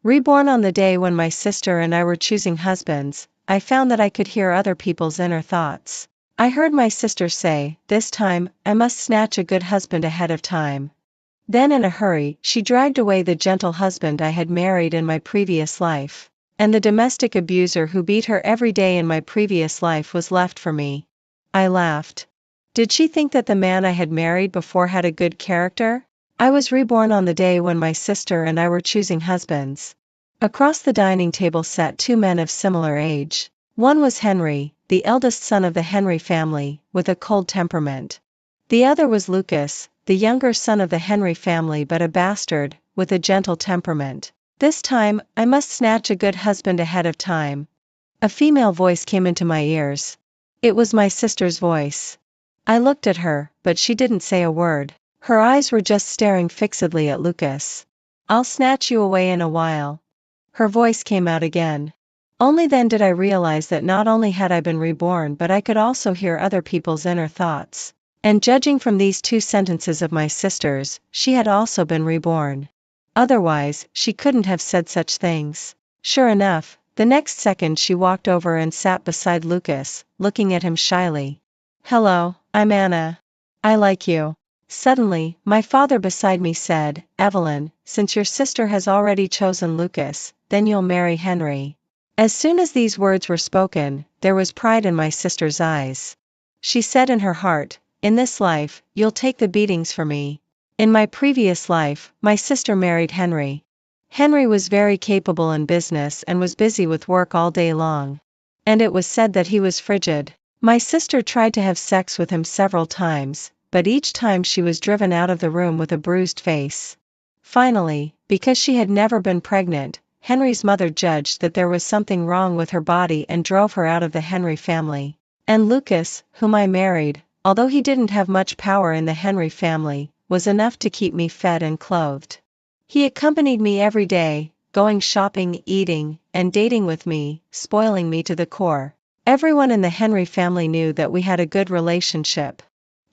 Reborn on the day when my sister and I were choosing husbands, I found that I could hear other people's inner thoughts. I heard my sister say, "This time, I must snatch a good husband ahead of time." Then in a hurry, she dragged away the gentle husband I had married in my previous life. And the domestic abuser who beat her every day in my previous life was left for me. I laughed. Did she think that the man I had married before had a good character? I was reborn on the day when my sister and I were choosing husbands. Across the dining table sat two men of similar age. One was Henry, the eldest son of the Henry family, with a cold temperament. The other was Lucas, the younger son of the Henry family but a bastard, with a gentle temperament. This time, I must snatch a good husband ahead of time. A female voice came into my ears. It was my sister's voice. I looked at her, but she didn't say a word. Her eyes were just staring fixedly at Lucas. "I'll snatch you away in a while." Her voice came out again. Only then did I realize that not only had I been reborn but I could also hear other people's inner thoughts. And judging from these two sentences of my sister's, she had also been reborn. Otherwise, she couldn't have said such things. Sure enough, the next second she walked over and sat beside Lucas, looking at him shyly. "Hello, I'm Anna. I like you." Suddenly, my father beside me said, "Evelyn, since your sister has already chosen Lucas, then you'll marry Henry." As soon as these words were spoken, there was pride in my sister's eyes. She said in her heart, "In this life, you'll take the beatings for me." In my previous life, my sister married Henry. Henry was very capable in business and was busy with work all day long. And it was said that he was frigid. My sister tried to have sex with him several times, but each time she was driven out of the room with a bruised face. Finally, because she had never been pregnant, Henry's mother judged that there was something wrong with her body and drove her out of the Henry family. And Lucas, whom I married, although he didn't have much power in the Henry family, was enough to keep me fed and clothed. He accompanied me every day, going shopping, eating, and dating with me, spoiling me to the core. Everyone in the Henry family knew that we had a good relationship.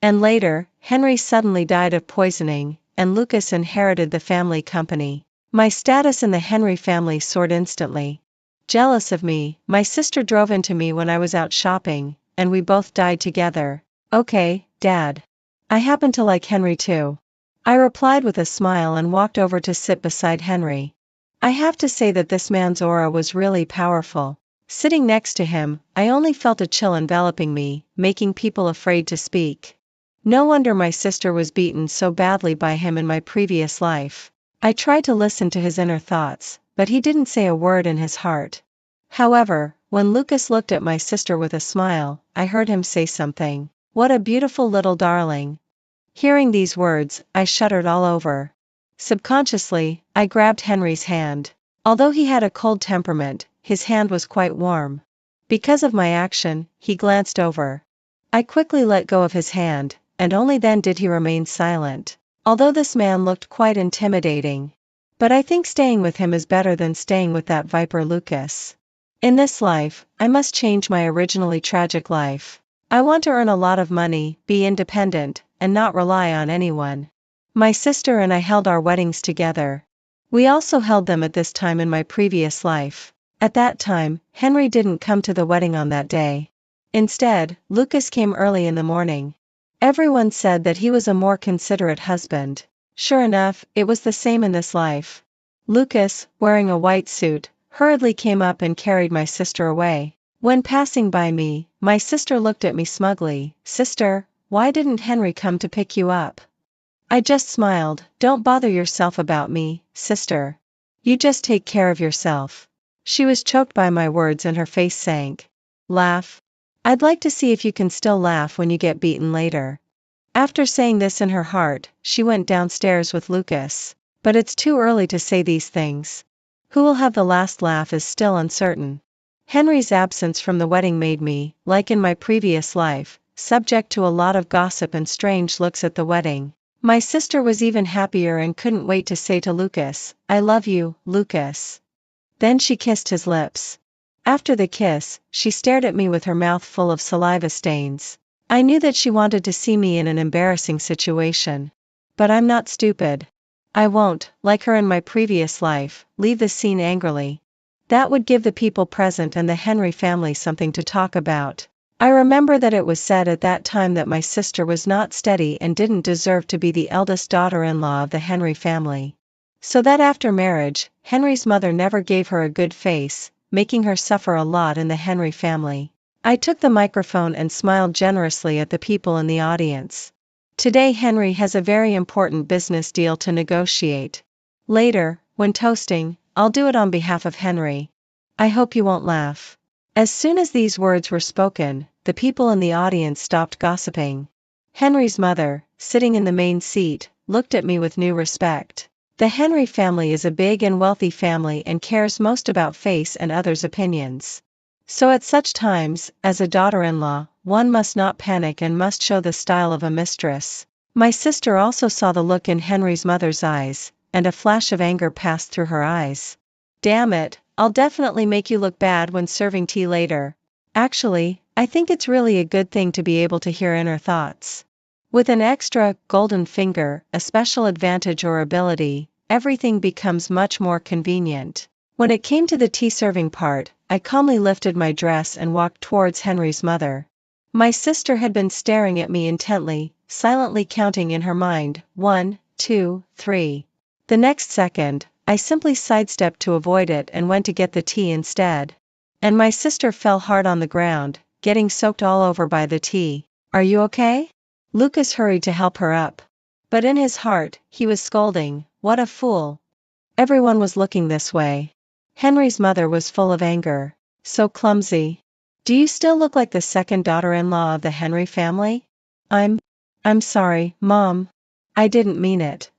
And later, Henry suddenly died of poisoning, and Lucas inherited the family company. My status in the Henry family soared instantly. Jealous of me, my sister drove into me when I was out shopping, and we both died together. "Okay, Dad. I happen to like Henry too." I replied with a smile and walked over to sit beside Henry. I have to say that this man's aura was really powerful. Sitting next to him, I only felt a chill enveloping me, making people afraid to speak. No wonder my sister was beaten so badly by him in my previous life. I tried to listen to his inner thoughts, but he didn't say a word in his heart. However, when Lucas looked at my sister with a smile, I heard him say something. "What a beautiful little darling." Hearing these words, I shuddered all over. Subconsciously, I grabbed Henry's hand. Although he had a cold temperament, his hand was quite warm. Because of my action, he glanced over. I quickly let go of his hand, and only then did he remain silent. Although this man looked quite intimidating. But I think staying with him is better than staying with that viper Lucas. In this life, I must change my originally tragic life. I want to earn a lot of money, be independent, and not rely on anyone. My sister and I held our weddings together. We also held them at this time in my previous life. At that time, Henry didn't come to the wedding on that day. Instead, Lucas came early in the morning. Everyone said that he was a more considerate husband. Sure enough, it was the same in this life. Lucas, wearing a white suit, hurriedly came up and carried my sister away. When passing by me, my sister looked at me smugly. "Sister, why didn't Henry come to pick you up?" I just smiled. "Don't bother yourself about me, sister. You just take care of yourself." She was choked by my words and her face sank. "Laugh. I'd like to see if you can still laugh when you get beaten later." After saying this in her heart, she went downstairs with Lucas. But it's too early to say these things. Who will have the last laugh is still uncertain. Henry's absence from the wedding made me, like in my previous life, subject to a lot of gossip and strange looks at the wedding. My sister was even happier and couldn't wait to say to Lucas, "I love you, Lucas." Then she kissed his lips. After the kiss, she stared at me with her mouth full of saliva stains. I knew that she wanted to see me in an embarrassing situation. But I'm not stupid. I won't, like her in my previous life, leave the scene angrily. That would give the people present and the Henry family something to talk about. I remember that it was said at that time that my sister was not steady and didn't deserve to be the eldest daughter-in-law of the Henry family. So that after marriage, Henry's mother never gave her a good face, making her suffer a lot in the Henry family. I took the microphone and smiled generously at the people in the audience. Today Henry has a very important business deal to negotiate. Later, when toasting, I'll do it on behalf of Henry. I hope you won't laugh. As soon as these words were spoken, the people in the audience stopped gossiping. Henry's mother, sitting in the main seat, looked at me with new respect. The Henry family is a big and wealthy family and cares most about face and others' opinions. So at such times, as a daughter-in-law, one must not panic and must show the style of a mistress. My sister also saw the look in Henry's mother's eyes, and a flash of anger passed through her eyes. Damn it, I'll definitely make you look bad when serving tea later. Actually, I think it's really a good thing to be able to hear inner thoughts. With an extra, golden finger, a special advantage or ability, everything becomes much more convenient. When it came to the tea serving part, I calmly lifted my dress and walked towards Henry's mother. My sister had been staring at me intently, silently counting in her mind, 1, 2, 3. The next second, I simply sidestepped to avoid it and went to get the tea instead. And my sister fell hard on the ground, getting soaked all over by the tea. Are you okay? Lucas hurried to help her up. But in his heart, he was scolding, what a fool. Everyone was looking this way. Henry's mother was full of anger. So clumsy. Do you still look like the second daughter-in-law of the Henry family? I'm sorry, Mom. I didn't mean it.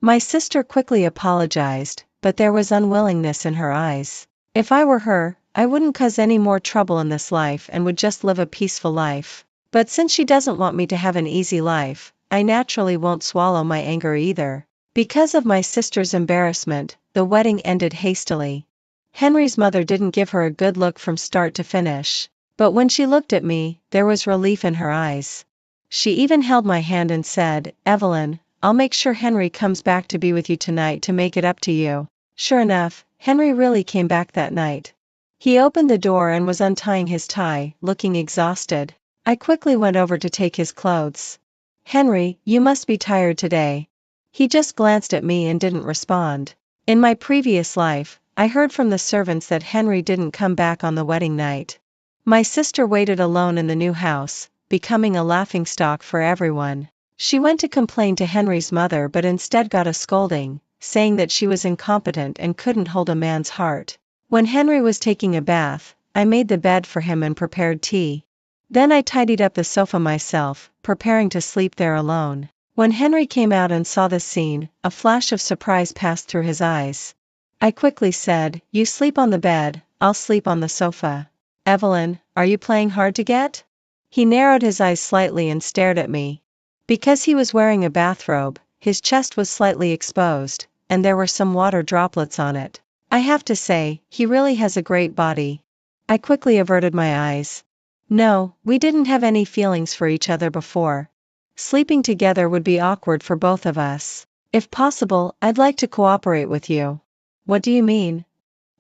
My sister quickly apologized, but there was unwillingness in her eyes. If I were her, I wouldn't cause any more trouble in this life and would just live a peaceful life. But since she doesn't want me to have an easy life, I naturally won't swallow my anger either. Because of my sister's embarrassment, the wedding ended hastily. Henry's mother didn't give her a good look from start to finish. But when she looked at me, there was relief in her eyes. She even held my hand and said, Evelyn, I'll make sure Henry comes back to be with you tonight to make it up to you. Sure enough, Henry really came back that night. He opened the door and was untying his tie, looking exhausted. I quickly went over to take his clothes. Henry, you must be tired today. He just glanced at me and didn't respond. In my previous life, I heard from the servants that Henry didn't come back on the wedding night. My sister waited alone in the new house, becoming a laughingstock for everyone. She went to complain to Henry's mother but instead got a scolding, saying that she was incompetent and couldn't hold a man's heart. When Henry was taking a bath, I made the bed for him and prepared tea. Then I tidied up the sofa myself, preparing to sleep there alone. When Henry came out and saw the scene, a flash of surprise passed through his eyes. I quickly said, You sleep on the bed, I'll sleep on the sofa. Evelyn, are you playing hard to get? He narrowed his eyes slightly and stared at me. Because he was wearing a bathrobe, his chest was slightly exposed, and there were some water droplets on it. I have to say, he really has a great body. I quickly averted my eyes. No, we didn't have any feelings for each other before. Sleeping together would be awkward for both of us. If possible, I'd like to cooperate with you. What do you mean?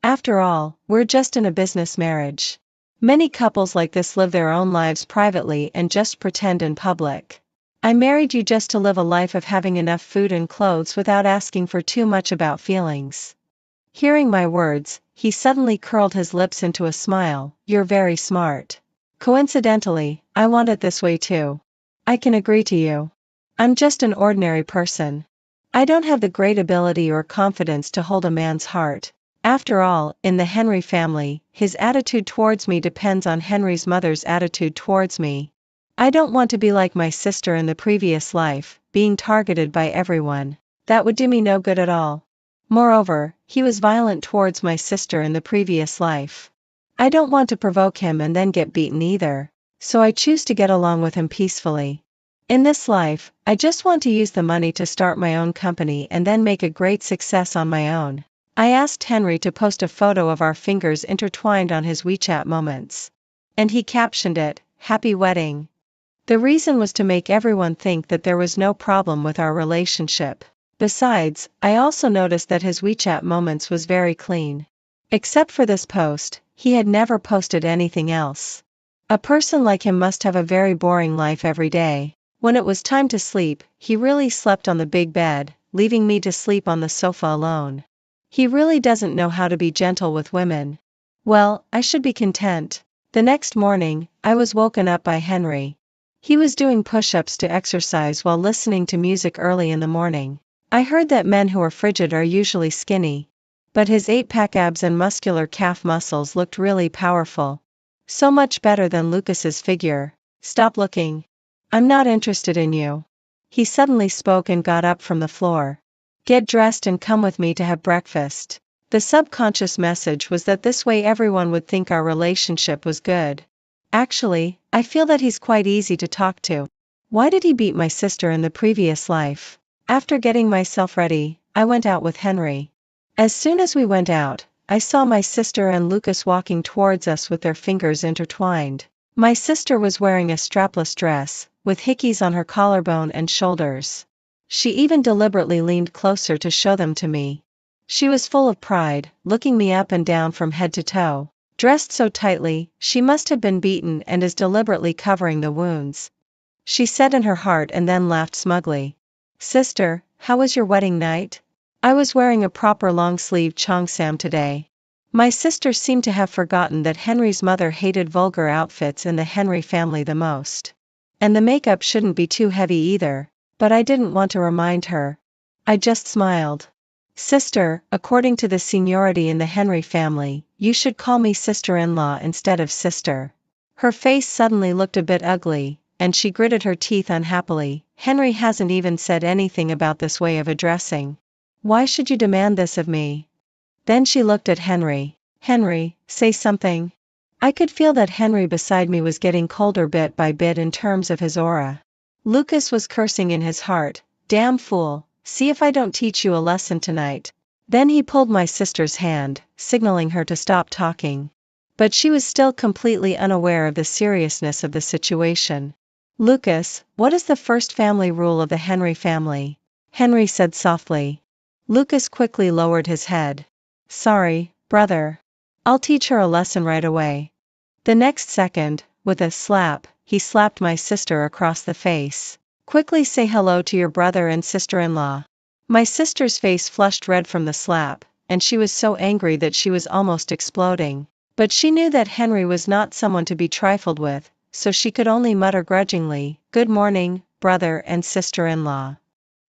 After all, we're just in a business marriage. Many couples like this live their own lives privately and just pretend in public. I married you just to live a life of having enough food and clothes without asking for too much about feelings. Hearing my words, he suddenly curled his lips into a smile. You're very smart. Coincidentally, I want it this way too. I can agree to you. I'm just an ordinary person. I don't have the great ability or confidence to hold a man's heart. After all, in the Henry family, his attitude towards me depends on Henry's mother's attitude towards me. I don't want to be like my sister in the previous life, being targeted by everyone. That would do me no good at all. Moreover, he was violent towards my sister in the previous life. I don't want to provoke him and then get beaten either, so I choose to get along with him peacefully. In this life, I just want to use the money to start my own company and then make a great success on my own. I asked Henry to post a photo of our fingers intertwined on his WeChat moments. And he captioned it, Happy Wedding. The reason was to make everyone think that there was no problem with our relationship. Besides, I also noticed that his WeChat moments was very clean. Except for this post, he had never posted anything else. A person like him must have a very boring life every day. When it was time to sleep, he really slept on the big bed, leaving me to sleep on the sofa alone. He really doesn't know how to be gentle with women. Well, I should be content. The next morning, I was woken up by Henry. He was doing push-ups to exercise while listening to music early in the morning. I heard that men who are frigid are usually skinny. But his 8-pack abs and muscular calf muscles looked really powerful. So much better than Lucas's figure. Stop looking. I'm not interested in you. He suddenly spoke and got up from the floor. Get dressed and come with me to have breakfast. The subconscious message was that this way everyone would think our relationship was good. Actually, I feel that he's quite easy to talk to. Why did he beat my sister in the previous life? After getting myself ready, I went out with Henry. As soon as we went out, I saw my sister and Lucas walking towards us with their fingers intertwined. My sister was wearing a strapless dress, with hickeys on her collarbone and shoulders. She even deliberately leaned closer to show them to me. She was full of pride, looking me up and down from head to toe. Dressed so tightly, she must have been beaten and is deliberately covering the wounds. She said in her heart and then laughed smugly. Sister, how was your wedding night? I was wearing a proper long-sleeved cheongsam today. My sister seemed to have forgotten that Henry's mother hated vulgar outfits in the Henry family the most. And the makeup shouldn't be too heavy either, but I didn't want to remind her. I just smiled. Sister, according to the seniority in the Henry family, you should call me sister-in-law instead of sister. Her face suddenly looked a bit ugly, and she gritted her teeth unhappily. Henry hasn't even said anything about this way of addressing. Why should you demand this of me? Then she looked at Henry. Henry, say something. I could feel that Henry beside me was getting colder bit by bit in terms of his aura. Lucas was cursing in his heart. Damn fool, see if I don't teach you a lesson tonight. Then he pulled my sister's hand, signaling her to stop talking. But she was still completely unaware of the seriousness of the situation. Lucas, what is the first family rule of the Henry family? Henry said softly. Lucas quickly lowered his head. Sorry, brother. I'll teach her a lesson right away. The next second, with a slap, he slapped my sister across the face. Quickly say hello to your brother and sister-in-law. My sister's face flushed red from the slap, and she was so angry that she was almost exploding. But she knew that Henry was not someone to be trifled with, so she could only mutter grudgingly, Good morning, brother and sister-in-law.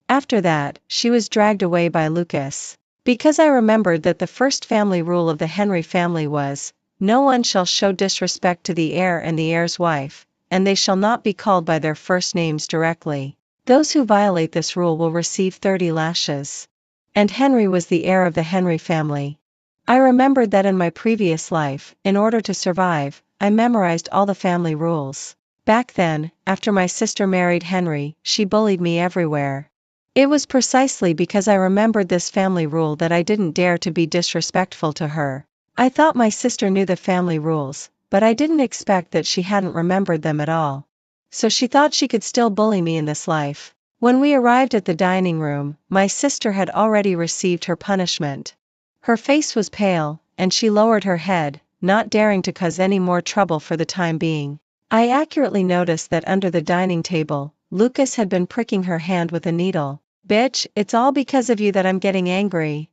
After that, she was dragged away by Lucas. Because I remembered that the first family rule of the Henry family was, no one shall show disrespect to the heir and the heir's wife, and they shall not be called by their first names directly. Those who violate this rule will receive 30 lashes. And Henry was the heir of the Henry family. I remembered that in my previous life, in order to survive, I memorized all the family rules. Back then, after my sister married Henry, she bullied me everywhere. It was precisely because I remembered this family rule that I didn't dare to be disrespectful to her. I thought my sister knew the family rules, but I didn't expect that she hadn't remembered them at all. So she thought she could still bully me in this life. When we arrived at the dining room, my sister had already received her punishment. Her face was pale, and she lowered her head, not daring to cause any more trouble for the time being. I accurately noticed that under the dining table, Lucas had been pricking her hand with a needle. Bitch, it's all because of you that I'm getting angry.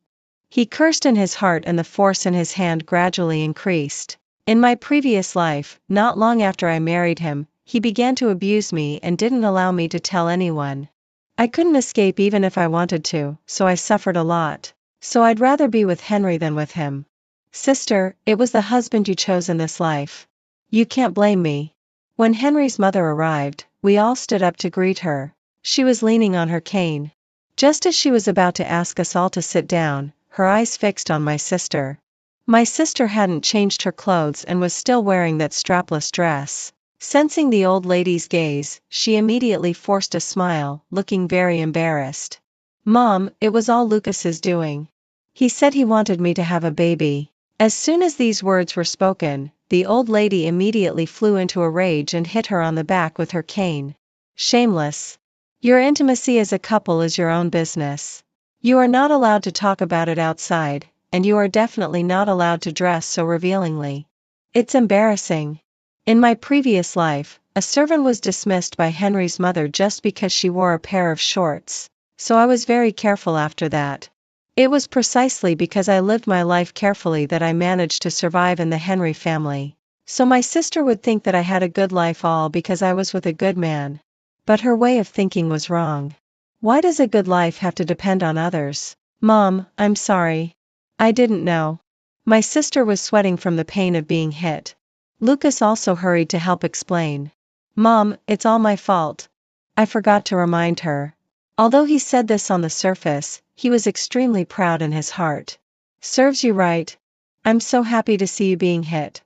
He cursed in his heart and the force in his hand gradually increased. In my previous life, not long after I married him, he began to abuse me and didn't allow me to tell anyone. I couldn't escape even if I wanted to, so I suffered a lot. So I'd rather be with Henry than with him. Sister, it was the husband you chose in this life. You can't blame me. When Henry's mother arrived, we all stood up to greet her. She was leaning on her cane. Just as she was about to ask us all to sit down, her eyes fixed on my sister. My sister hadn't changed her clothes and was still wearing that strapless dress. Sensing the old lady's gaze, she immediately forced a smile, looking very embarrassed. Mom, it was all Lucas's doing. He said he wanted me to have a baby. As soon as these words were spoken, the old lady immediately flew into a rage and hit her on the back with her cane. Shameless. Your intimacy as a couple is your own business. You are not allowed to talk about it outside, and you are definitely not allowed to dress so revealingly. It's embarrassing. In my previous life, a servant was dismissed by Henry's mother just because she wore a pair of shorts, so I was very careful after that. It was precisely because I lived my life carefully that I managed to survive in the Henry family. So my sister would think that I had a good life all because I was with a good man. But her way of thinking was wrong. Why does a good life have to depend on others? Mom, I'm sorry. I didn't know. My sister was sweating from the pain of being hit. Lucas also hurried to help explain. Mom, it's all my fault. I forgot to remind her. Although he said this on the surface, he was extremely proud in his heart. Serves you right. I'm so happy to see you being hit.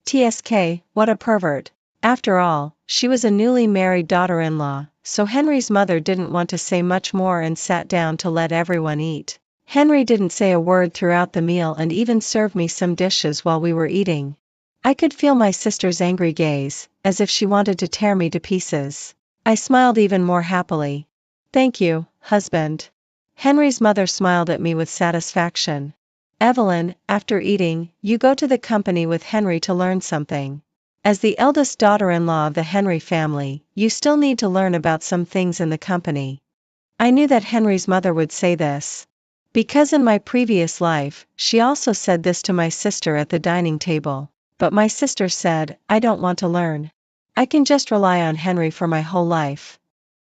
TSK, what a pervert. After all, she was a newly married daughter-in-law, so Henry's mother didn't want to say much more and sat down to let everyone eat. Henry didn't say a word throughout the meal and even served me some dishes while we were eating. I could feel my sister's angry gaze, as if she wanted to tear me to pieces. I smiled even more happily. Thank you, husband. Henry's mother smiled at me with satisfaction. Evelyn, after eating, you go to the company with Henry to learn something. As the eldest daughter-in-law of the Henry family, you still need to learn about some things in the company. I knew that Henry's mother would say this. Because in my previous life, she also said this to my sister at the dining table. But my sister said, I don't want to learn. I can just rely on Henry for my whole life.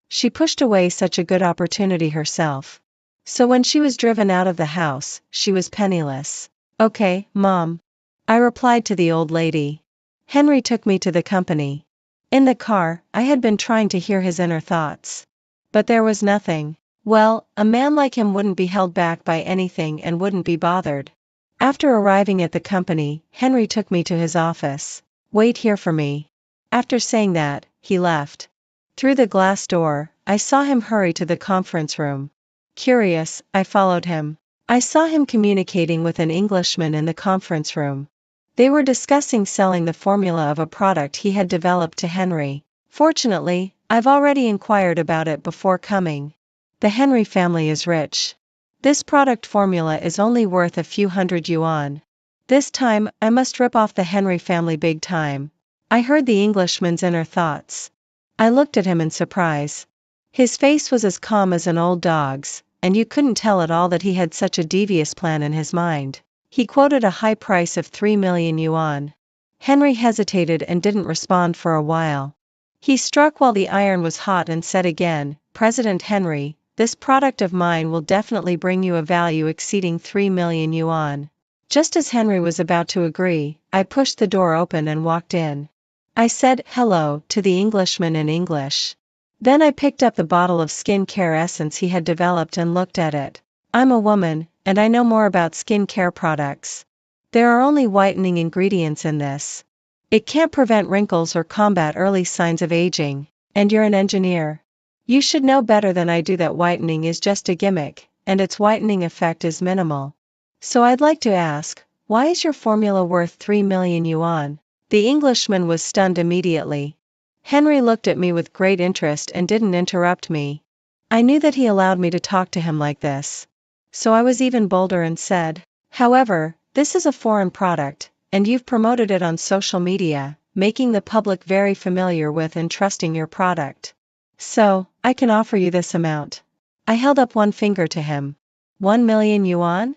She pushed away such a good opportunity herself. So when she was driven out of the house, she was penniless. Okay, Mom. I replied to the old lady. Henry took me to the company. In the car, I had been trying to hear his inner thoughts. But there was nothing. Well, a man like him wouldn't be held back by anything and wouldn't be bothered. After arriving at the company, Henry took me to his office. Wait here for me. After saying that, he left. Through the glass door, I saw him hurry to the conference room. Curious, I followed him. I saw him communicating with an Englishman in the conference room. They were discussing selling the formula of a product he had developed to Henry. Fortunately, I've already inquired about it before coming. The Henry family is rich. This product formula is only worth a few hundred yuan. This time, I must rip off the Henry family big time. I heard the Englishman's inner thoughts. I looked at him in surprise. His face was as calm as an old dog's, and you couldn't tell at all that he had such a devious plan in his mind. He quoted a high price of 3 million yuan. Henry hesitated and didn't respond for a while. He struck while the iron was hot and said again, President Henry, this product of mine will definitely bring you a value exceeding 3 million yuan. Just as Henry was about to agree, I pushed the door open and walked in. I said hello to the Englishman in English. Then I picked up the bottle of skin care essence he had developed and looked at it. I'm a woman, and I know more about skin care products. There are only whitening ingredients in this. It can't prevent wrinkles or combat early signs of aging, and you're an engineer. You should know better than I do that whitening is just a gimmick, and its whitening effect is minimal. So I'd like to ask, why is your formula worth 3 million yuan? The Englishman was stunned immediately. Henry looked at me with great interest and didn't interrupt me. I knew that he allowed me to talk to him like this. So I was even bolder and said, however, this is a foreign product, and you've promoted it on social media, making the public very familiar with and trusting your product. So, I can offer you this amount. I held up one finger to him. 1 million yuan?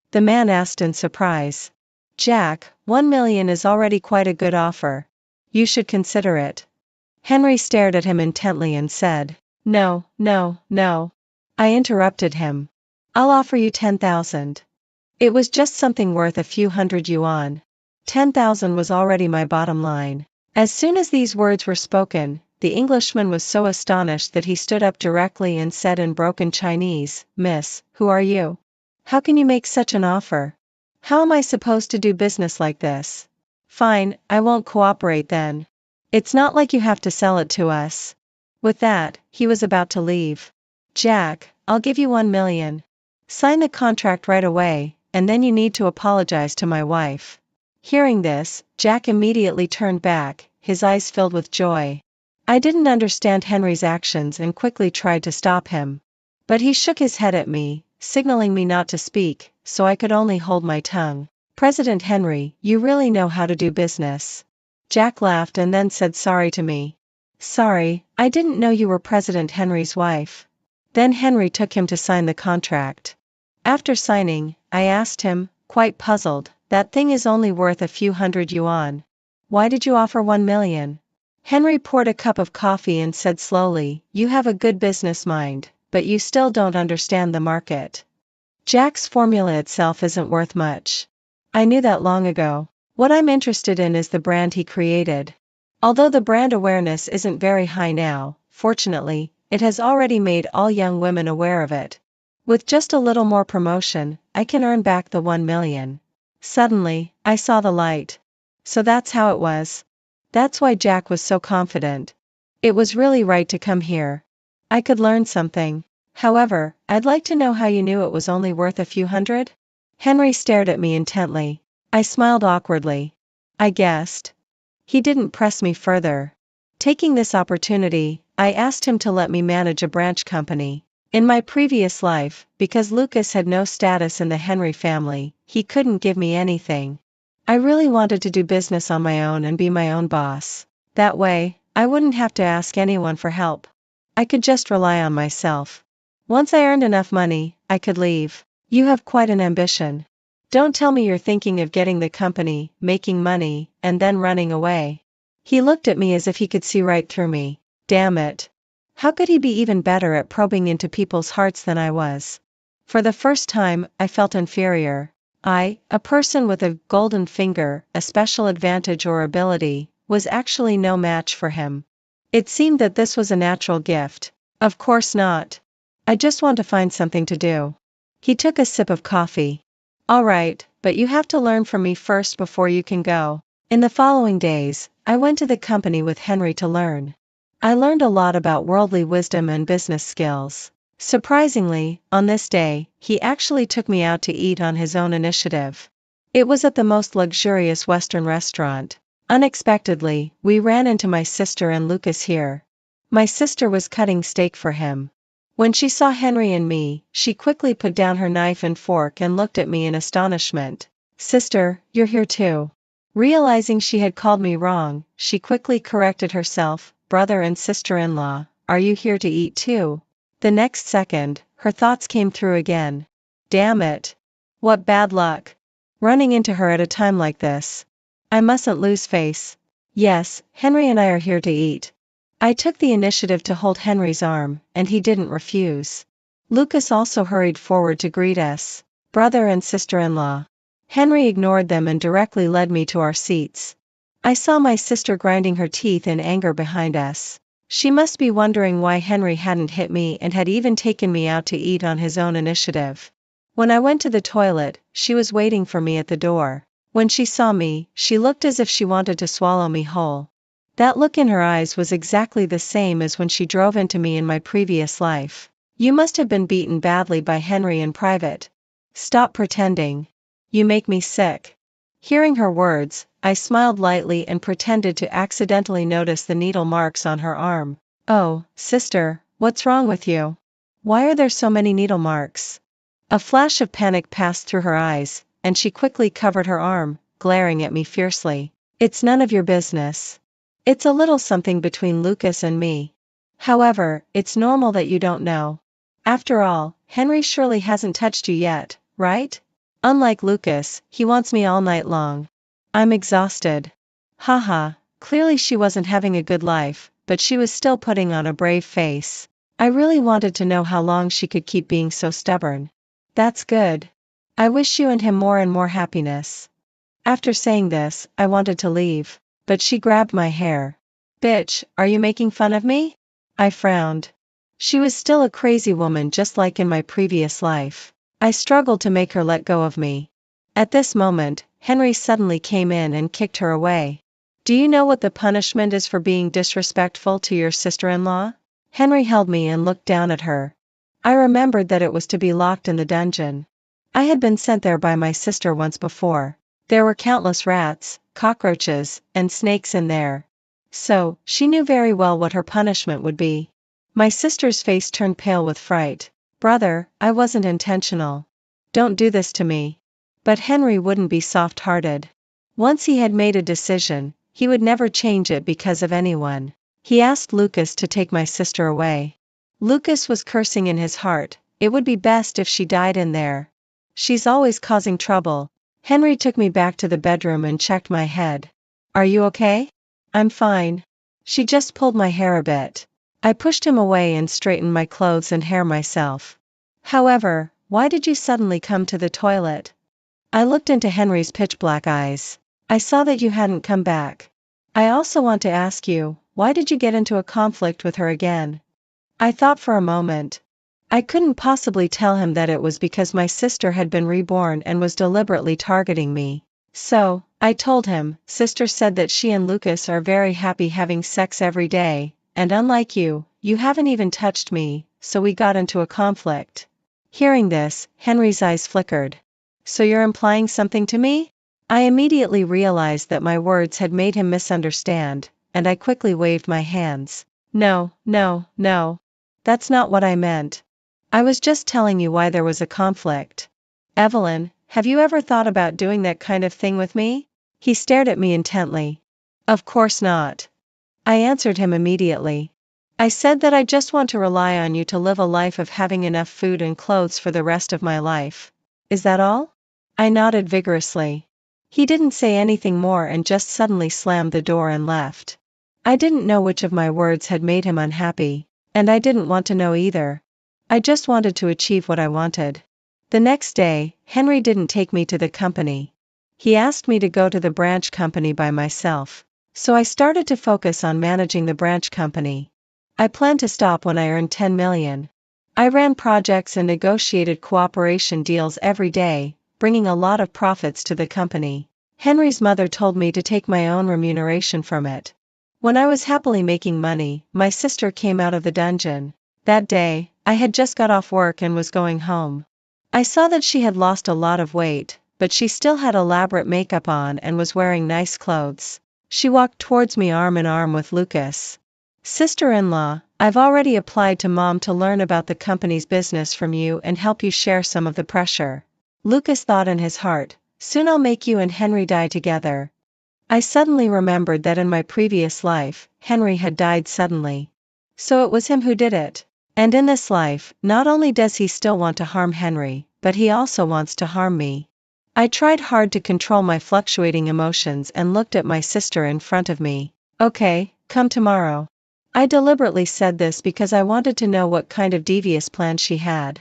The man asked in surprise. Jack, 1 million is already quite a good offer. You should consider it. Henry stared at him intently and said, No, no, no. I interrupted him. I'll offer you 10,000. It was just something worth a few hundred yuan. 10,000 was already my bottom line. As soon as these words were spoken, the Englishman was so astonished that he stood up directly and said in broken Chinese, Miss, who are you? How can you make such an offer? How am I supposed to do business like this? Fine, I won't cooperate then. It's not like you have to sell it to us. With that, he was about to leave. Jack, I'll give you 1 million. Sign the contract right away, and then you need to apologize to my wife. Hearing this, Jack immediately turned back, his eyes filled with joy. I didn't understand Henry's actions and quickly tried to stop him. But he shook his head at me, signaling me not to speak, so I could only hold my tongue. President Henry, you really know how to do business. Jack laughed and then said sorry to me. Sorry, I didn't know you were President Henry's wife. Then Henry took him to sign the contract. After signing, I asked him, quite puzzled, that thing is only worth a few hundred yuan. Why did you offer 1 million? Henry poured a cup of coffee and said slowly, you have a good business mind, but you still don't understand the market. Jack's formula itself isn't worth much. I knew that long ago. What I'm interested in is the brand he created. Although the brand awareness isn't very high now, fortunately, it has already made all young women aware of it. With just a little more promotion, I can earn back the 1 million. Suddenly, I saw the light. So that's how it was. That's why Jack was so confident. It was really right to come here. I could learn something. However, I'd like to know how you knew it was only worth a few hundred? Henry stared at me intently. I smiled awkwardly. I guessed. He didn't press me further. Taking this opportunity, I asked him to let me manage a branch company. In my previous life, because Lucas had no status in the Henry family, he couldn't give me anything. I really wanted to do business on my own and be my own boss. That way, I wouldn't have to ask anyone for help. I could just rely on myself. Once I earned enough money, I could leave. You have quite an ambition. Don't tell me you're thinking of getting the company, making money, and then running away. He looked at me as if he could see right through me. Damn it. How could he be even better at probing into people's hearts than I was? For the first time, I felt inferior. I, a person with a golden finger, a special advantage or ability, was actually no match for him. It seemed that this was a natural gift. Of course not. I just want to find something to do. He took a sip of coffee. All right, but you have to learn from me first before you can go. In the following days, I went to the company with Henry to learn. I learned a lot about worldly wisdom and business skills. Surprisingly, on this day, he actually took me out to eat on his own initiative. It was at the most luxurious Western restaurant. Unexpectedly, we ran into my sister and Lucas here. My sister was cutting steak for him. When she saw Henry and me, she quickly put down her knife and fork and looked at me in astonishment. Sister, you're here too. Realizing she had called me wrong, she quickly corrected herself. Brother and sister-in-law, are you here to eat too? The next second, her thoughts came through again. Damn it. What bad luck. Running into her at a time like this. I mustn't lose face. Yes, Henry and I are here to eat. I took the initiative to hold Henry's arm, and he didn't refuse. Lucas also hurried forward to greet us. Brother and sister-in-law. Henry ignored them and directly led me to our seats. I saw my sister grinding her teeth in anger behind us. She must be wondering why Henry hadn't hit me and had even taken me out to eat on his own initiative. When I went to the toilet, she was waiting for me at the door. When she saw me, she looked as if she wanted to swallow me whole. That look in her eyes was exactly the same as when she drove into me in my previous life. You must have been beaten badly by Henry in private. Stop pretending. You make me sick. Hearing her words, I smiled lightly and pretended to accidentally notice the needle marks on her arm. Oh, sister, what's wrong with you? Why are there so many needle marks? A flash of panic passed through her eyes, and she quickly covered her arm, glaring at me fiercely. It's none of your business. It's a little something between Lucas and me. However, it's normal that you don't know. After all, Henry surely hasn't touched you yet, right? Unlike Lucas, he wants me all night long. I'm exhausted. Haha, clearly she wasn't having a good life, but she was still putting on a brave face. I really wanted to know how long she could keep being so stubborn. That's good. I wish you and him more and more happiness. After saying this, I wanted to leave, but she grabbed my hair. Bitch, are you making fun of me? I frowned. She was still a crazy woman just like in my previous life. I struggled to make her let go of me. At this moment, Henry suddenly came in and kicked her away. Do you know what the punishment is for being disrespectful to your sister-in-law? Henry held me and looked down at her. I remembered that it was to be locked in the dungeon. I had been sent there by my sister once before. There were countless rats, cockroaches, and snakes in there. So, she knew very well what her punishment would be. My sister's face turned pale with fright. Brother, I wasn't intentional. Don't do this to me. But Henry wouldn't be soft-hearted. Once he had made a decision, he would never change it because of anyone. He asked Lucas to take my sister away. Lucas was cursing in his heart. It would be best if she died in there. She's always causing trouble. Henry took me back to the bedroom and checked my head. Are you okay? I'm fine. She just pulled my hair a bit. I pushed him away and straightened my clothes and hair myself. However, why did you suddenly come to the toilet? I looked into Henry's pitch-black eyes. I saw that you hadn't come back. I also want to ask you, why did you get into a conflict with her again? I thought for a moment. I couldn't possibly tell him that it was because my sister had been reborn and was deliberately targeting me. So, I told him, Sister said that she and Lucas are very happy having sex every day, and unlike you, you haven't even touched me, so we got into a conflict. Hearing this, Henry's eyes flickered. So you're implying something to me? I immediately realized that my words had made him misunderstand, and I quickly waved my hands. No, no, no. That's not what I meant. I was just telling you why there was a conflict. Evelyn, have you ever thought about doing that kind of thing with me? He stared at me intently. Of course not. I answered him immediately. I said that I just want to rely on you to live a life of having enough food and clothes for the rest of my life. Is that all? I nodded vigorously. He didn't say anything more and just suddenly slammed the door and left. I didn't know which of my words had made him unhappy, and I didn't want to know either. I just wanted to achieve what I wanted. The next day, Henry didn't take me to the company. He asked me to go to the branch company by myself. So I started to focus on managing the branch company. I planned to stop when I earned 10 million. I ran projects and negotiated cooperation deals every day, bringing a lot of profits to the company. Henry's mother told me to take my own remuneration from it. When I was happily making money, my sister came out of the dungeon. That day, I had just got off work and was going home. I saw that she had lost a lot of weight, but she still had elaborate makeup on and was wearing nice clothes. She walked towards me arm in arm with Lucas. Sister-in-law, I've already applied to Mom to learn about the company's business from you and help you share some of the pressure. Lucas thought in his heart, soon I'll make you and Henry die together. I suddenly remembered that in my previous life, Henry had died suddenly. So it was him who did it. And in this life, not only does he still want to harm Henry, but he also wants to harm me. I tried hard to control my fluctuating emotions and looked at my sister in front of me. Okay, come tomorrow. I deliberately said this because I wanted to know what kind of devious plan she had.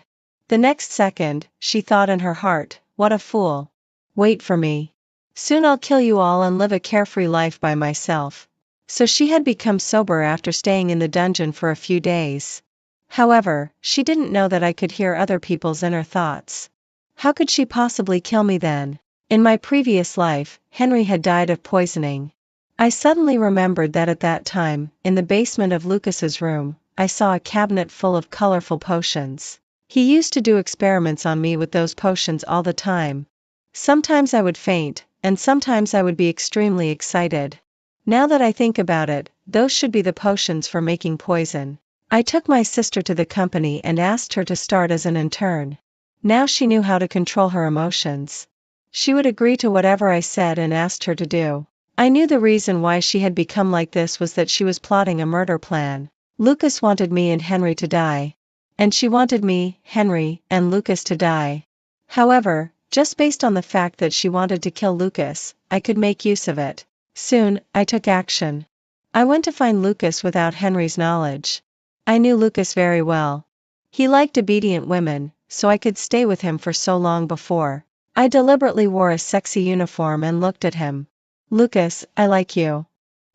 The next second, she thought in her heart, what a fool. Wait for me. Soon I'll kill you all and live a carefree life by myself. So she had become sober after staying in the dungeon for a few days. However, she didn't know that I could hear other people's inner thoughts. How could she possibly kill me then? In my previous life, Henry had died of poisoning. I suddenly remembered that at that time, in the basement of Lucas's room, I saw a cabinet full of colorful potions. He used to do experiments on me with those potions all the time. Sometimes I would faint, and sometimes I would be extremely excited. Now that I think about it, those should be the potions for making poison. I took my sister to the company and asked her to start as an intern. Now she knew how to control her emotions. She would agree to whatever I said and asked her to do. I knew the reason why she had become like this was that she was plotting a murder plan. Lucas wanted me and Henry to die. And she wanted me, Henry, and Lucas to die. However, just based on the fact that she wanted to kill Lucas, I could make use of it. Soon, I took action. I went to find Lucas without Henry's knowledge. I knew Lucas very well. He liked obedient women, so I could stay with him for so long before. I deliberately wore a sexy uniform and looked at him. Lucas, I like you.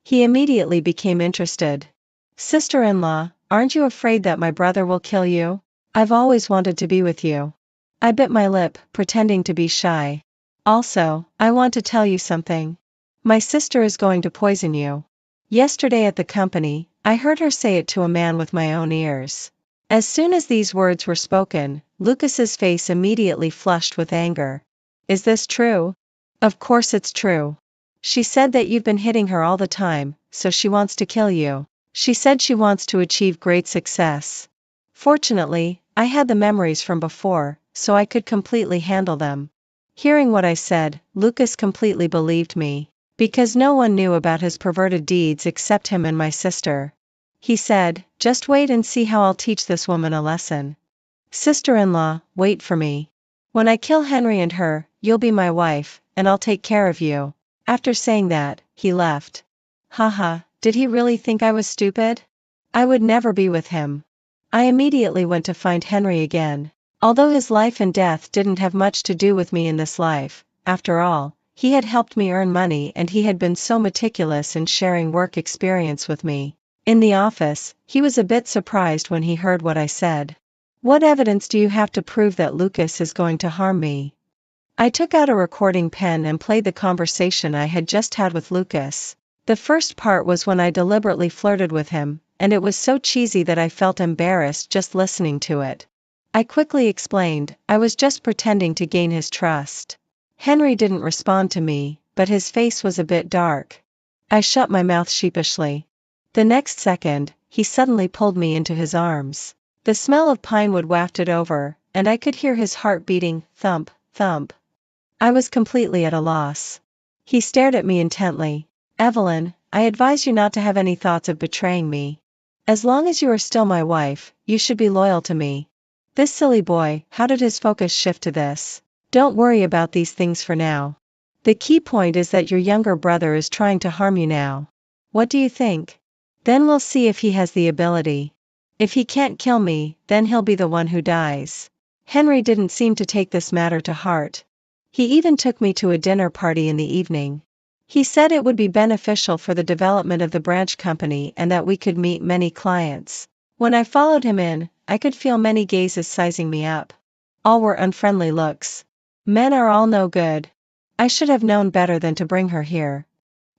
He immediately became interested. Sister-in-law, aren't you afraid that my brother will kill you? I've always wanted to be with you. I bit my lip, pretending to be shy. Also, I want to tell you something. My sister is going to poison you. Yesterday at the company, I heard her say it to a man with my own ears. As soon as these words were spoken, Lucas's face immediately flushed with anger. Is this true? Of course it's true. She said that you've been hitting her all the time, so she wants to kill you. She said she wants to achieve great success. Fortunately, I had the memories from before, so I could completely handle them. Hearing what I said, Lucas completely believed me. Because no one knew about his perverted deeds except him and my sister. He said, "Just wait and see how I'll teach this woman a lesson. Sister-in-law, wait for me. When I kill Henry and her, you'll be my wife, and I'll take care of you." After saying that, he left. Haha, did he really think I was stupid? I would never be with him. I immediately went to find Henry again. Although his life and death didn't have much to do with me in this life, after all, he had helped me earn money and he had been so meticulous in sharing work experience with me. In the office, he was a bit surprised when he heard what I said. "What evidence do you have to prove that Lucas is going to harm me?" I took out a recording pen and played the conversation I had just had with Lucas. The first part was when I deliberately flirted with him, and it was so cheesy that I felt embarrassed just listening to it. I quickly explained, I was just pretending to gain his trust. Henry didn't respond to me, but his face was a bit dark. I shut my mouth sheepishly. The next second, he suddenly pulled me into his arms. The smell of pine wood wafted over, and I could hear his heart beating, thump, thump. I was completely at a loss. He stared at me intently. "Evelyn, I advise you not to have any thoughts of betraying me. As long as you are still my wife, you should be loyal to me." This silly boy, how did his focus shift to this? "Don't worry about these things for now. The key point is that your younger brother is trying to harm you now. What do you think? Then we'll see if he has the ability. If he can't kill me, then he'll be the one who dies." Henry didn't seem to take this matter to heart. He even took me to a dinner party in the evening. He said it would be beneficial for the development of the branch company and that we could meet many clients. When I followed him in, I could feel many gazes sizing me up. All were unfriendly looks. Men are all no good. I should have known better than to bring her here.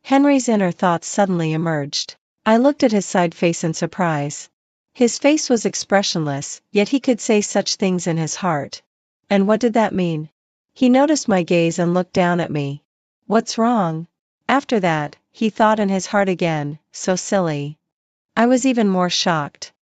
Henry's inner thoughts suddenly emerged. I looked at his side face in surprise. His face was expressionless, yet he could say such things in his heart. And what did that mean? He noticed my gaze and looked down at me. "What's wrong?" After that, he thought in his heart again, so silly. I was even more shocked.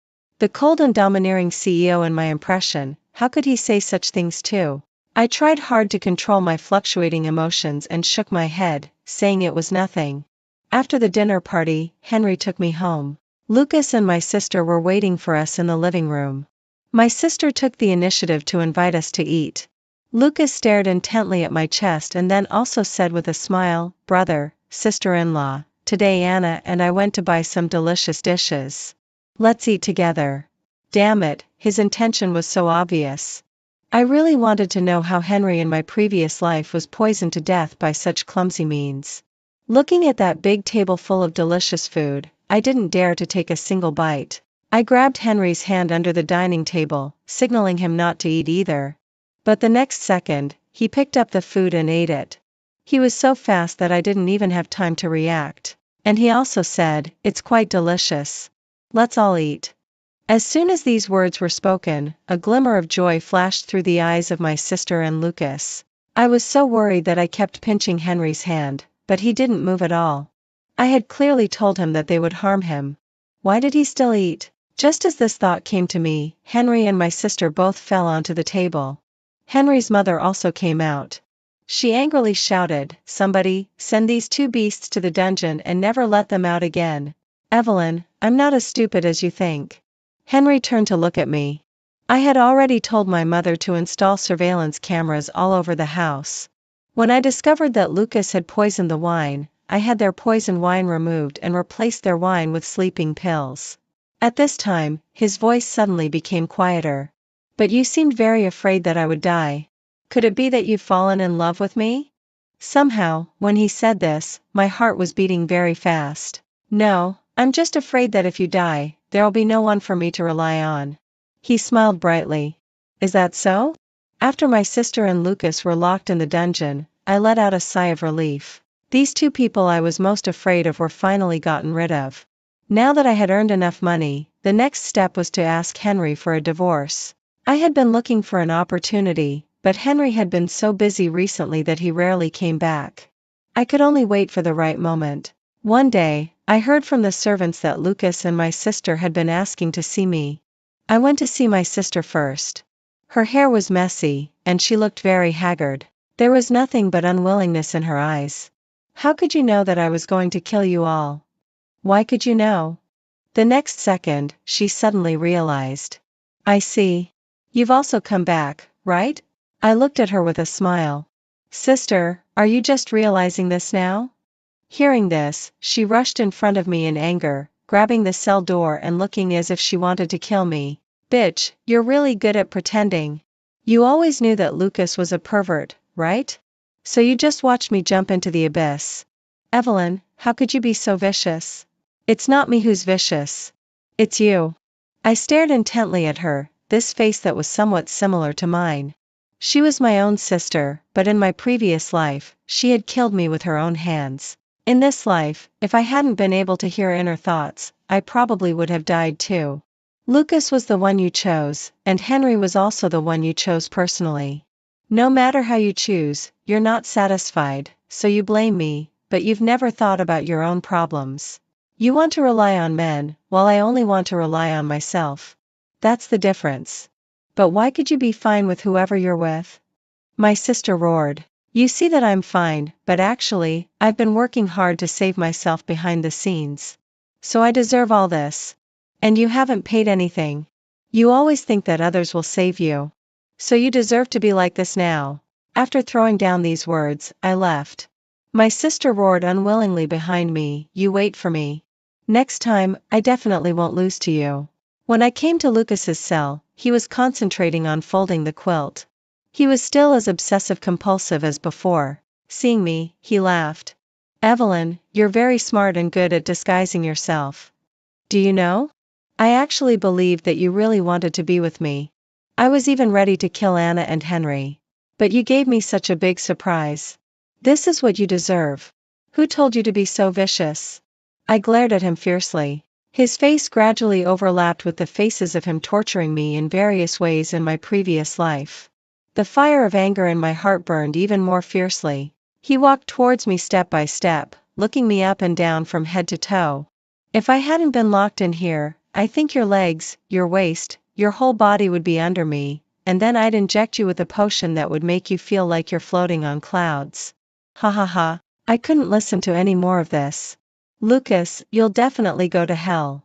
The cold and domineering CEO in my impression, how could he say such things too? I tried hard to control my fluctuating emotions and shook my head, saying it was nothing. After the dinner party, Henry took me home. Lucas and my sister were waiting for us in the living room. My sister took the initiative to invite us to eat. Lucas stared intently at my chest and then also said with a smile, "Brother, sister-in-law, today Anna and I went to buy some delicious dishes. Let's eat together." Damn it, his intention was so obvious. I really wanted to know how Henry in my previous life was poisoned to death by such clumsy means. Looking at that big table full of delicious food, I didn't dare to take a single bite. I grabbed Henry's hand under the dining table, signaling him not to eat either. But the next second, he picked up the food and ate it. He was so fast that I didn't even have time to react. And he also said, "It's quite delicious. Let's all eat." As soon as these words were spoken, a glimmer of joy flashed through the eyes of my sister and Lucas. I was so worried that I kept pinching Henry's hand, but he didn't move at all. I had clearly told him that they would harm him. Why did he still eat? Just as this thought came to me, Henry and my sister both fell onto the table. Henry's mother also came out. She angrily shouted, "Somebody, send these two beasts to the dungeon and never let them out again." "Evelyn, I'm not as stupid as you think." Henry turned to look at me. I had already told my mother to install surveillance cameras all over the house. When I discovered that Lucas had poisoned the wine, I had their poison wine removed and replaced their wine with sleeping pills. At this time, his voice suddenly became quieter. "But you seemed very afraid that I would die. Could it be that you've fallen in love with me?" Somehow, when he said this, my heart was beating very fast. "No, I'm just afraid that if you die, there'll be no one for me to rely on." He smiled brightly. "Is that so?" After my sister and Lucas were locked in the dungeon, I let out a sigh of relief. These two people I was most afraid of were finally gotten rid of. Now that I had earned enough money, the next step was to ask Henry for a divorce. I had been looking for an opportunity, but Henry had been so busy recently that he rarely came back. I could only wait for the right moment. One day, I heard from the servants that Lucas and my sister had been asking to see me. I went to see my sister first. Her hair was messy, and she looked very haggard. There was nothing but unwillingness in her eyes. How could you know that I was going to kill you all? Why could you know? The next second, she suddenly realized. I see. You've also come back, right? I looked at her with a smile. Sister, are you just realizing this now? Hearing this, she rushed in front of me in anger, grabbing the cell door and looking as if she wanted to kill me. Bitch, you're really good at pretending. You always knew that Lucas was a pervert, right? So you just watched me jump into the abyss. Evelyn, how could you be so vicious? It's not me who's vicious. It's you. I stared intently at her, this face that was somewhat similar to mine. She was my own sister, but in my previous life, she had killed me with her own hands. In this life, if I hadn't been able to hear inner thoughts, I probably would have died too. Lucas was the one you chose, and Henry was also the one you chose personally. No matter how you choose, you're not satisfied, so you blame me, but you've never thought about your own problems. You want to rely on men, while I only want to rely on myself. That's the difference. But why could you be fine with whoever you're with? My sister roared. You see that I'm fine, but actually, I've been working hard to save myself behind the scenes. So I deserve all this. And you haven't paid anything. You always think that others will save you. So you deserve to be like this now. After throwing down these words, I left. My sister roared unwillingly behind me, you wait for me. Next time, I definitely won't lose to you. When I came to Lucas's cell, he was concentrating on folding the quilt. He was still as obsessive-compulsive as before. Seeing me, he laughed. Evelyn, you're very smart and good at disguising yourself. Do you know? I actually believed that you really wanted to be with me. I was even ready to kill Anna and Henry. But you gave me such a big surprise. This is what you deserve. Who told you to be so vicious? I glared at him fiercely. His face gradually overlapped with the faces of him torturing me in various ways in my previous life. The fire of anger in my heart burned even more fiercely. He walked towards me step by step, looking me up and down from head to toe. If I hadn't been locked in here, I think your legs, your waist, your whole body would be under me, and then I'd inject you with a potion that would make you feel like you're floating on clouds. Ha ha ha. I couldn't listen to any more of this. Lucas, you'll definitely go to hell.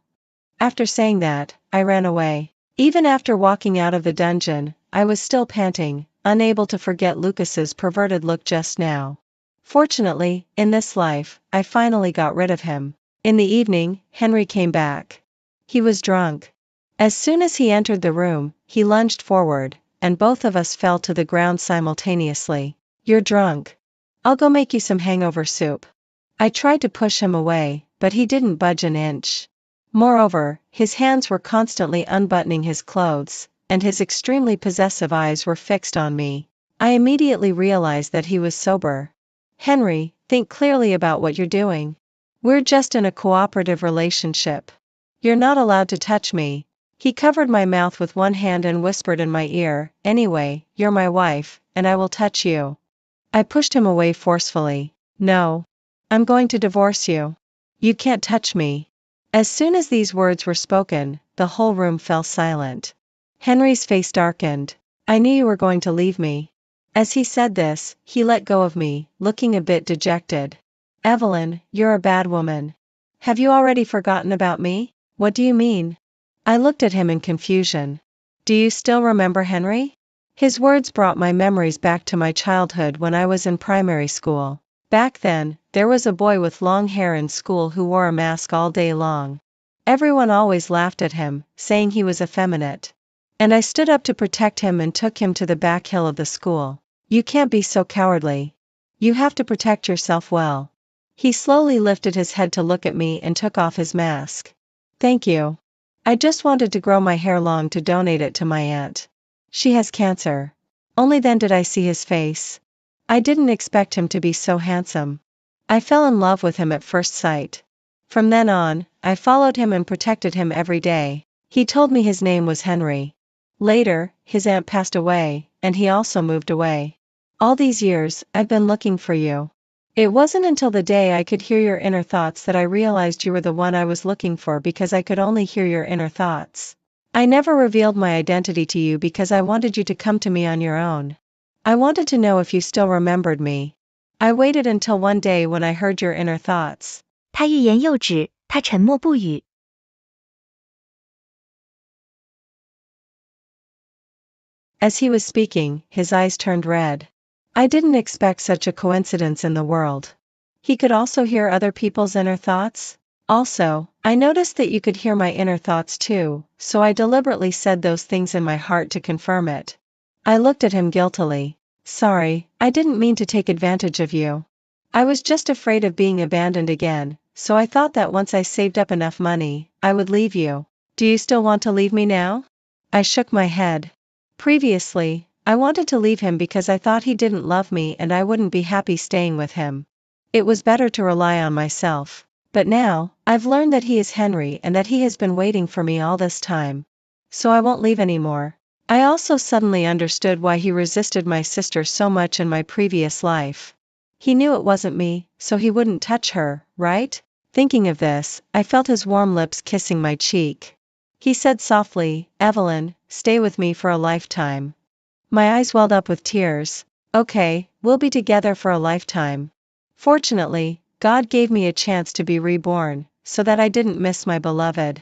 After saying that, I ran away. Even after walking out of the dungeon, I was still panting, unable to forget Lucas's perverted look just now. Fortunately, in this life, I finally got rid of him. In the evening, Henry came back. He was drunk. As soon as he entered the room, he lunged forward, and both of us fell to the ground simultaneously. You're drunk. I'll go make you some hangover soup. I tried to push him away, but he didn't budge an inch. Moreover, his hands were constantly unbuttoning his clothes, and his extremely possessive eyes were fixed on me. I immediately realized that he was sober. Henry, think clearly about what you're doing. We're just in a cooperative relationship. You're not allowed to touch me. He covered my mouth with one hand and whispered in my ear, anyway, you're my wife, and I will touch you. I pushed him away forcefully. No. I'm going to divorce you. You can't touch me. As soon as these words were spoken, the whole room fell silent. Henry's face darkened. I knew you were going to leave me. As he said this, he let go of me, looking a bit dejected. Evelyn, you're a bad woman. Have you already forgotten about me? What do you mean? I looked at him in confusion. Do you still remember Henry? His words brought my memories back to my childhood when I was in primary school. Back then, there was a boy with long hair in school who wore a mask all day long. Everyone always laughed at him, saying he was effeminate. And I stood up to protect him and took him to the back hill of the school. You can't be so cowardly. You have to protect yourself well. He slowly lifted his head to look at me and took off his mask. Thank you. I just wanted to grow my hair long to donate it to my aunt. She has cancer. Only then did I see his face. I didn't expect him to be so handsome. I fell in love with him at first sight. From then on, I followed him and protected him every day. He told me his name was Henry. Later, his aunt passed away, and he also moved away. All these years, I've been looking for you. It wasn't until the day I could hear your inner thoughts that I realized you were the one I was looking for, because I could only hear your inner thoughts. I never revealed my identity to you because I wanted you to come to me on your own. I wanted to know if you still remembered me. I waited until one day when I heard your inner thoughts. 他欲言又止，他沉默不语。As he was speaking, his eyes turned red. I didn't expect such a coincidence in the world. He could also hear other people's inner thoughts? Also, I noticed that you could hear my inner thoughts too, so I deliberately said those things in my heart to confirm it. I looked at him guiltily. Sorry, I didn't mean to take advantage of you. I was just afraid of being abandoned again, so I thought that once I saved up enough money, I would leave you. Do you still want to leave me now? I shook my head. Previously, I wanted to leave him because I thought he didn't love me and I wouldn't be happy staying with him. It was better to rely on myself. But now, I've learned that he is Henry and that he has been waiting for me all this time. So I won't leave anymore. I also suddenly understood why he resisted my sister so much in my previous life. He knew it wasn't me, so he wouldn't touch her, right? Thinking of this, I felt his warm lips kissing my cheek. He said softly, Evelyn, stay with me for a lifetime. My eyes welled up with tears. Okay, we'll be together for a lifetime. Fortunately, God gave me a chance to be reborn, so that I didn't miss my beloved.